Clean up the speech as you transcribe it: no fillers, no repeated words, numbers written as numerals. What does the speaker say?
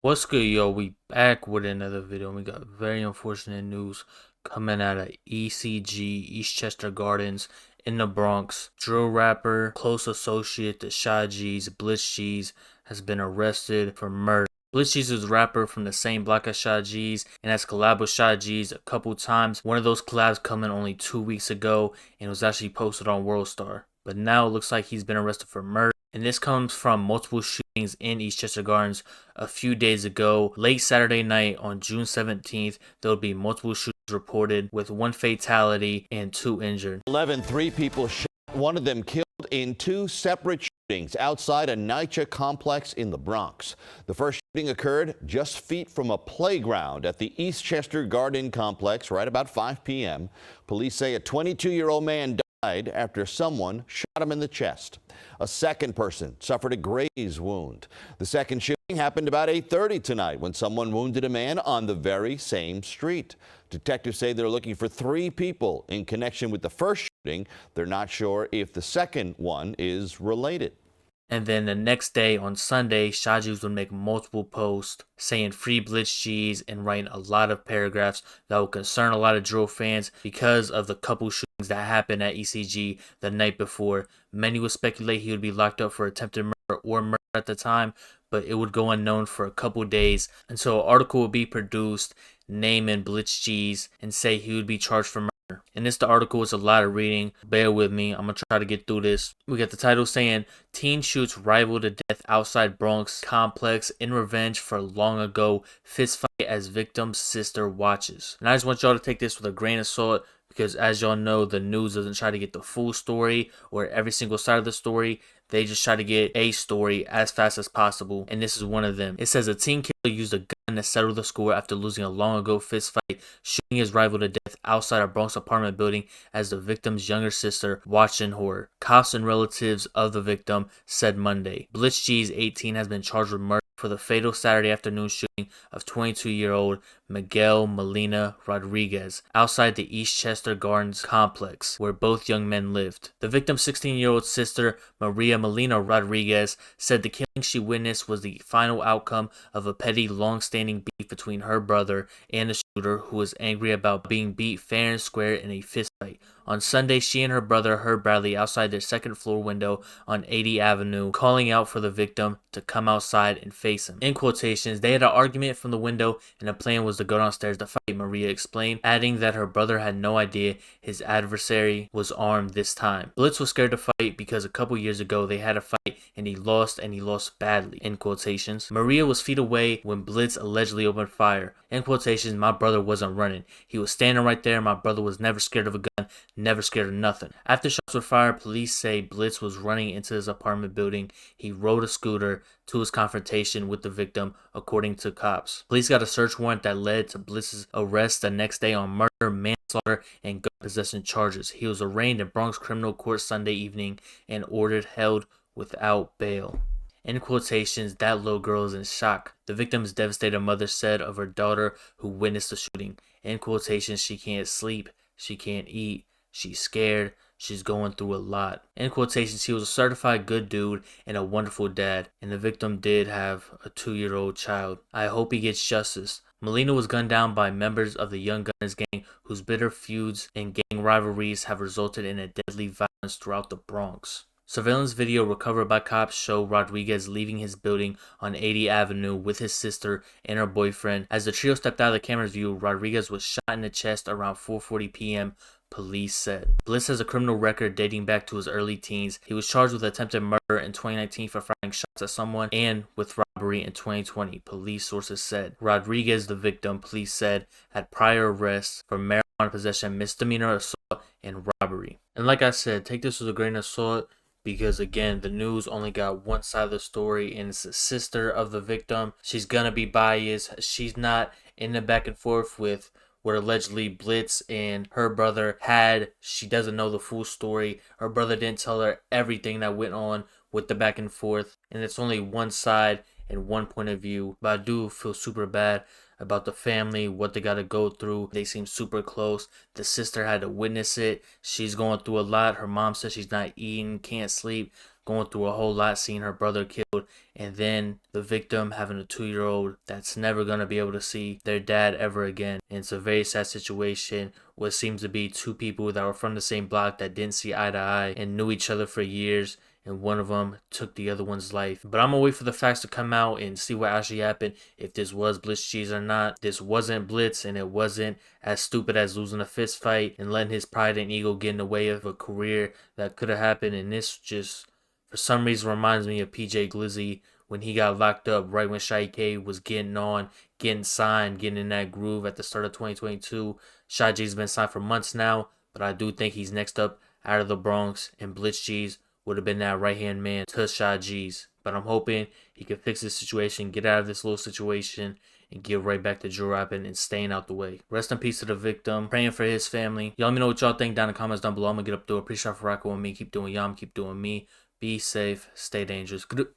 What's good, yo? We back with another video. And we got very unfortunate news coming out of ECG, Eastchester Gardens in the Bronx. Drill rapper, close associate to SLIXZZ, Blitz has been arrested for murder. Blitz is a rapper from the same block as SLIXZZ and has collabed with SLIXZZ a couple times. One of those collabs coming only 2 weeks ago and was actually posted on WorldStar. But now it looks like he's been arrested for murder. And this comes from multiple shootings in Eastchester Gardens a few days ago. Late Saturday night on June 17th, there will be multiple shootings reported with one fatality and 2 injured. 3 people shot, one of them killed in 2 separate shootings outside a NYCHA complex in the Bronx. The first shooting occurred just feet from a playground at the Eastchester Garden complex right about 5 p.m. Police say a 22-year-old man died after someone shot him in the chest. A second person suffered a graze wound. The second shooting happened about 8:30 tonight when someone wounded a man on the very same street. Detectives say they're looking for 3 people in connection with the first shooting. They're not sure if the second one is related. And then the next day on Sunday, SLIXZZ would make multiple posts saying free Blitz and writing a lot of paragraphs that will concern a lot of drill fans because of the couple shootings that happened at ECG the night before. Many would speculate he would be locked up for attempted murder or murder at the time, but it would go unknown for a couple days. And so an article would be produced naming Blitz and say he would be charged for murder. And the article is a lot of reading. Bear with me. I'm going to try to get through this. We got the title saying, Teen shoots rival to death outside Bronx complex in revenge for long ago fist fight as victim's sister watches. And I just want y'all to take this with a grain of salt because as y'all know, the news doesn't try to get the full story or every single side of the story. They just try to get a story as fast as possible, and this is one of them. It says a teen killer used a gun to settle the score after losing a long ago fist fight, shooting his rival to death outside a Bronx apartment building as the victim's younger sister watched in horror. Cops and relatives of the victim said Monday. Blitz, 18, has been charged with murder for the fatal Saturday afternoon shooting of 22-year-old Miguel Molina Rodriguez outside the Eastchester Gardens complex where both young men lived. The victim's 16-year-old sister, Maria Molina Rodriguez, said the killing she witnessed was the final outcome of a petty, long-standing beef between her brother and the shooter, who was angry about being beat fair and square in a fist fight. On Sunday, she and her brother heard Bradley outside their second-floor window on 80 Avenue, calling out for the victim to come outside and face him. In quotations, they had an argument from the window and the plan was to go downstairs to fight, Maria explained, adding that her brother had no idea his adversary was armed this time. Blitz was scared to fight because a couple years ago they had a fight and he lost badly, in quotations. Maria was feet away when Blitz allegedly opened fire. In quotations, my brother wasn't running. He was standing right there. My brother was never scared of a gun, never scared of nothing. After shots were fired, police say Blitz was running into his apartment building. He rode a scooter to his confrontation with the victim, according to cops. Police got a search warrant that led to Blitz's arrest the next day on murder, manslaughter, and gun possession charges. He was arraigned in Bronx criminal court Sunday evening and ordered held without bail. In quotations, that little girl is in shock. The victim's devastated mother said of her daughter who witnessed the shooting. In quotations, she can't sleep, she can't eat, she's scared, she's going through a lot. In quotations, he was a certified good dude and a wonderful dad, and the victim did have a 2-year-old child. I hope he gets justice. Molina was gunned down by members of the Young Gunners gang whose bitter feuds and gang rivalries have resulted in a deadly violence throughout the Bronx. Surveillance video recovered by cops show Rodriguez leaving his building on 80 Avenue with his sister and her boyfriend. As the trio stepped out of the camera's view, Rodriguez was shot in the chest around 4:40 p.m., police said. Blitz has a criminal record dating back to his early teens. He was charged with attempted murder in 2019 for firing shots at someone and with robbery in 2020, police sources said. Rodriguez, the victim, police said, had prior arrests for marijuana possession, misdemeanor assault, and robbery. And like I said, take this with a grain of salt, because again, the news only got one side of the story and it's the sister of the victim. She's gonna be biased. She's not in the back and forth with what allegedly Blitz and her brother had. She doesn't know the full story. Her brother didn't tell her everything that went on with the back and forth, and it's only one side and one point of view. But I do feel super bad about the family, what they got to go through. They seem super close. The sister had to witness it. She's going through a lot. Her mom says she's not eating, can't sleep, going through a whole lot, seeing her brother killed, and then the victim having a 2-year-old that's never going to be able to see their dad ever again. And it's a very sad situation. What seems to be two people that were from the same block that didn't see eye to eye and knew each other for years, and one of them took the other one's life. But I'm gonna wait for the facts to come out and see what actually happened, if this was BlitzZZ or not. This wasn't Blitz, and it wasn't as stupid as losing a fist fight and letting his pride and ego get in the way of a career that could have happened. And this just, for some reason, reminds me of PJ Glizzy when he got locked up right when Shai K was getting on, getting signed, getting in that groove at the start of 2022. Shai G's been signed for months now, but I do think he's next up out of the Bronx, and BlitzZZ would have been that right-hand man to Shai G's. But I'm hoping he can fix this situation, get out of this little situation, and get right back to drill rapping and staying out the way. Rest in peace to the victim. Praying for his family. Y'all let me know what y'all think down in the comments down below. I'm going to get up to it. Appreciate y'all for rocking with me. Keep doing y'all. Keep doing me. Be safe. Stay dangerous.